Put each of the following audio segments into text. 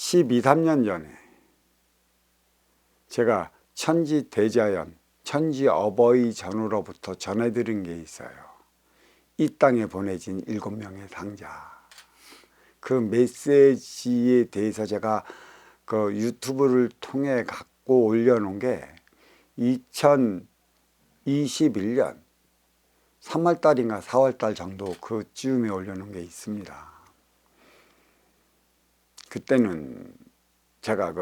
12, 13년 전에 제가 천지대자연, 천지어버이 전으로부터 전해드린 게 있어요. 이 땅에 보내진 7명의 상자. 그 메시지에 대해서 제가 그 유튜브를 통해 갖고 올려놓은 게 2021년 3월달인가 4월달 정도 그쯤에 올려놓은 게 있습니다. 그때는 제가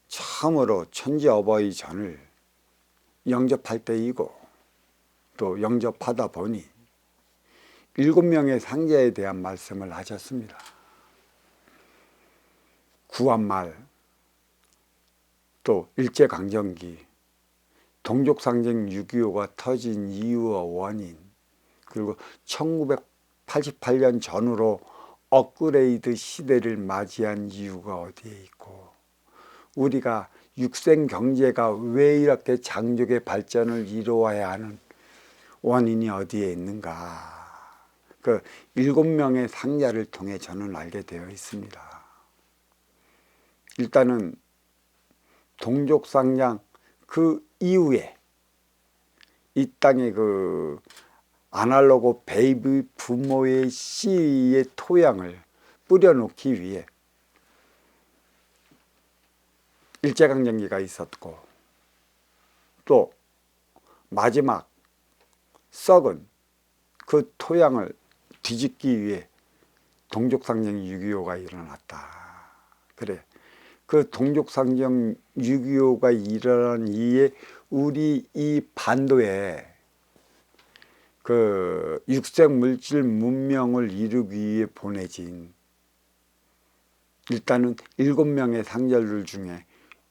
처음으로 천지어버이 전을 영접할 때이고 또 영접하다 보니 7명의 상자에 대한 말씀을 하셨습니다. 구한말, 또 일제강점기, 동족상쟁 6.25가 터진 이유와 원인, 그리고 1988년 전후로 업그레이드 시대를 맞이한 이유가 어디에 있고, 우리가 육생경제가 왜 이렇게 장족의 발전을 이루어야 하는 원인이 어디에 있는가, 그 7명의 상자를 통해 저는 알게 되어 있습니다. 일단은 동족상장 그 이후에 이 땅에 그 아날로그 베이비 부모의 씨의 토양을 뿌려놓기 위해 일제강점기가 있었고, 또 마지막 썩은 그 토양을 뒤집기 위해 동족상쟁 6.25가 일어났다. 그래, 그 동족상쟁 6.25가 일어난 이에 우리 이 반도에 그 육생물질 문명을 이루기 위해 보내진 일단은 7명의 상자들 중에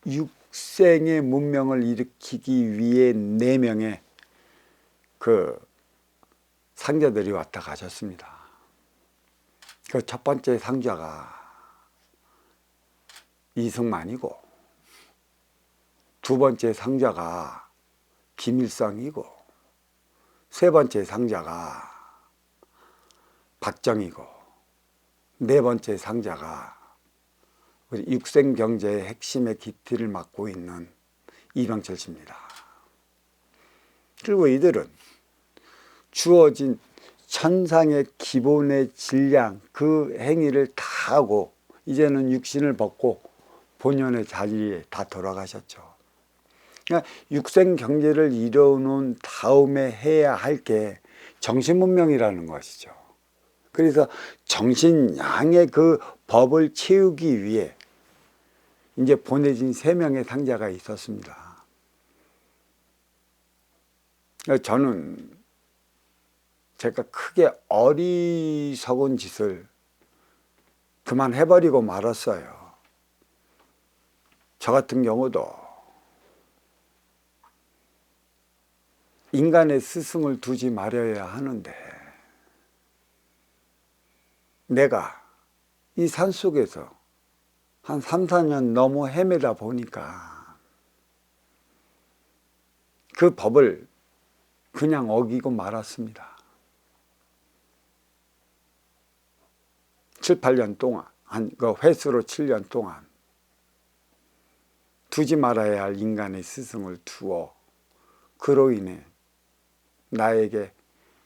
육생의 문명을 일으키기 위해 4명의 그 상자들이 왔다 가셨습니다. 그 첫 번째 상자가 이승만이고, 두 번째 상자가 김일성이고, 세 번째 상자가 박정희고, 네 번째 상자가 우리 육생경제의 핵심의 기틀을 맡고 있는 이병철 씨입니다. 그리고 이들은 주어진 천상의 기본의 질량, 그 행위를 다 하고 이제는 육신을 벗고 본연의 자리에 다 돌아가셨죠. 그러니까 육생경제를 이뤄놓은 다음에 해야 할 게 정신문명이라는 것이죠. 그래서 정신양의 그 법을 채우기 위해 이제 보내진 3명의 상자가 있었습니다. 저는 제가 크게 어리석은 짓을 그만해버리고 말았어요. 저 같은 경우도 인간의 스승을 두지 말아야 하는데, 내가 이 산속에서 한 3, 4년 너무 헤매다 보니까 그 법을 그냥 어기고 말았습니다. 7, 8년 동안, 그 횟수로 7년 동안 두지 말아야 할 인간의 스승을 두어 그로 인해 나에게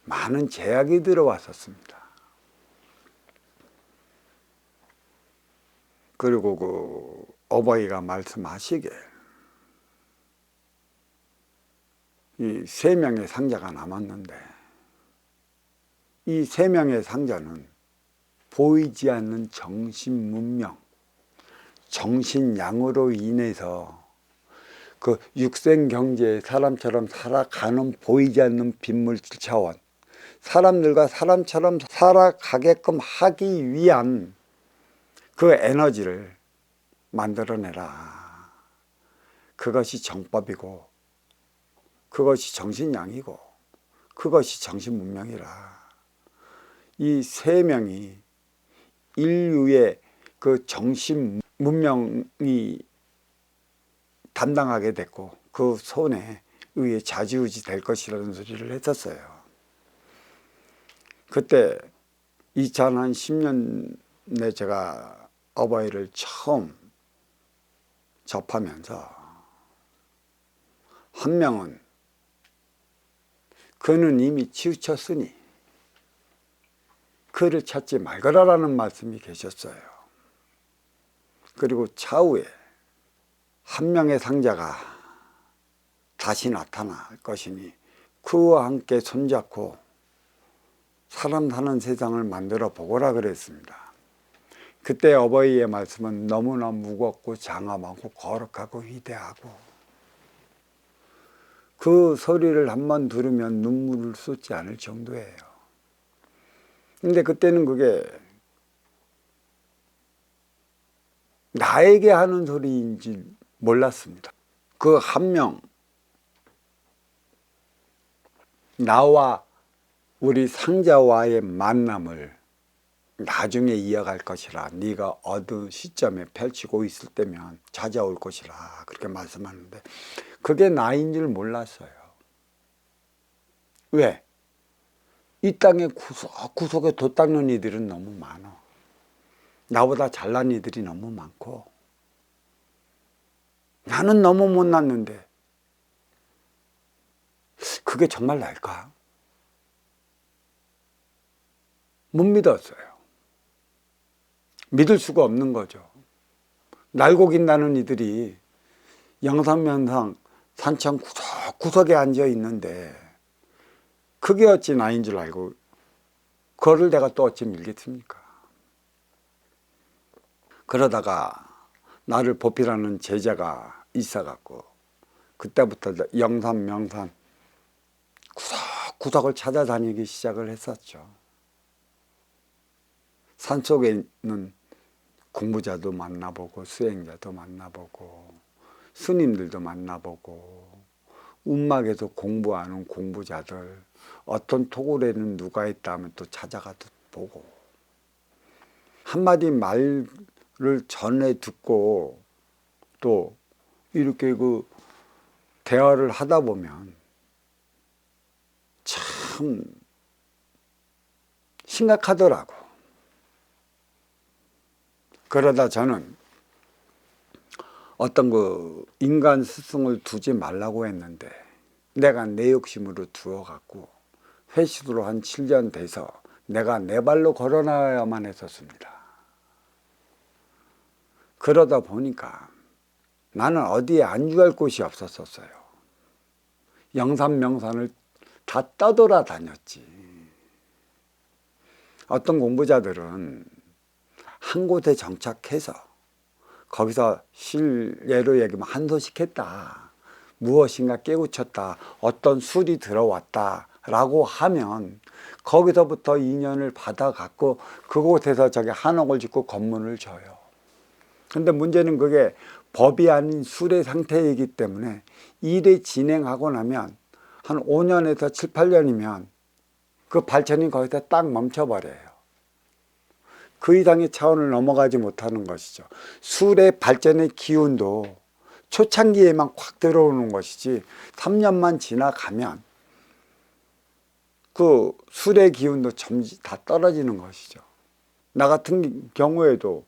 많은 제약이 들어왔었습니다. 그리고 그 어버이가 말씀하시길 이 3명의 상자가 남았는데, 이 3명의 상자는 보이지 않는 정신문명, 정신양으로 인해서 그 육생경제에 사람처럼 살아가는 보이지 않는 빗물질 차원, 사람들과 사람처럼 살아가게끔 하기 위한 그 에너지를 만들어내라. 그것이 정법이고, 그것이 정신양이고, 그것이 정신문명이라. 이 3명이 인류의 그 정신문명이 담당하게 됐고, 그 손에 의해 좌지우지 될 것이라는 소리를 했었어요. 그때 2010년에 제가 어버이를 처음 접하면서 한 명은 그는 이미 치우쳤으니 그를 찾지 말거라라는 말씀이 계셨어요. 그리고 차후에 한 명의 상자가 다시 나타날 것이니 그와 함께 손잡고 사람 사는 세상을 만들어 보거라 그랬습니다. 그때 어버이의 말씀은 너무나 무겁고 장엄하고 거룩하고 위대하고 그 소리를 한번 들으면 눈물을 쏟지 않을 정도예요. 근데 그때는 그게 나에게 하는 소리인지 몰랐습니다. 그 한 명, 나와 우리 상자와의 만남을 나중에 이어갈 것이라, 네가 어느 시점에 펼치고 있을 때면 찾아올 것이라 그렇게 말씀하는데 그게 나인 줄 몰랐어요. 왜? 이 땅에 구석에 돛 닦는 이들은 너무 많아. 나보다 잘난 이들이 너무 많고 나는 너무 못났는데 그게 정말 날까? 못 믿었어요. 믿을 수가 없는 거죠. 날고 긴다는 이들이 영산면상 산천 구석구석에 앉아 있는데 그게 어찌 나인 줄 알고 그거를 내가 또 어찌 밀겠습니까? 그러다가 나를 보필하는 제자가 있어갖고 그때부터 영산 명산 구석구석을 찾아다니기 시작을 했었죠. 산속에 있는 공부자도 만나보고 수행자도 만나보고 스님들도 만나보고 움막에서 공부하는 공부자들, 어떤 토굴에는 누가 있다면 또 찾아가도 보고 한마디 말을 전해 듣고 또 이렇게 그 대화를 하다 보면 참 심각하더라고. 그러다 저는 어떤 그 인간 스승을 두지 말라고 했는데 내가 내 욕심으로 두어갖고 회식으로 한 7년 돼서 내가 내 발로 걸어나야만 했었습니다. 그러다 보니까 나는 어디에 안주할 곳이 없었어요. 영산명산을 다 떠돌아 다녔지. 어떤 공부자들은 한 곳에 정착해서 거기서 실례로 얘기하면 한소식했다, 무엇인가 깨우쳤다, 어떤 술이 들어왔다 라고 하면 거기서부터 인연을 받아갖고 그곳에서 저기 한옥을 짓고 건물을 져요. 근데 문제는 그게 법이 아닌 술의 상태이기 때문에 일이 진행하고 나면 한 5년에서 7, 8년이면 그 발전이 거기서 딱 멈춰버려요. 그 이상의 차원을 넘어가지 못하는 것이죠. 술의 발전의 기운도 초창기에만 확 들어오는 것이지 3년만 지나가면 그 술의 기운도 점점 다 떨어지는 것이죠. 나 같은 경우에도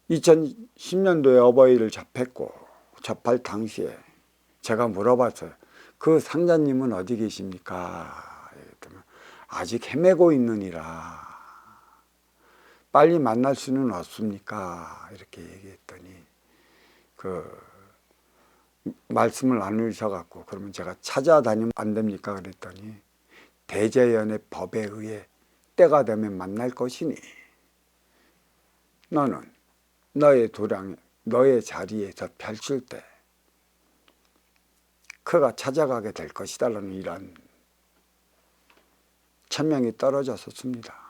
2010년도에 어버이를 접할 당시에 제가 물어봤어요. 그 상자님은 어디 계십니까? 그랬더니 아직 헤매고 있느니라. 빨리 만날 수는 없습니까? 이렇게 얘기했더니 그 말씀을 나누셔갖고 그러면 제가 찾아다니면 안 됩니까? 그랬더니 대제연의 법에 의해 때가 되면 만날 것이니 너는 너의 도량에 너의 자리에서 펼칠 때 그가 찾아가게 될 것이다라는 이런 천명이 떨어졌었습니다.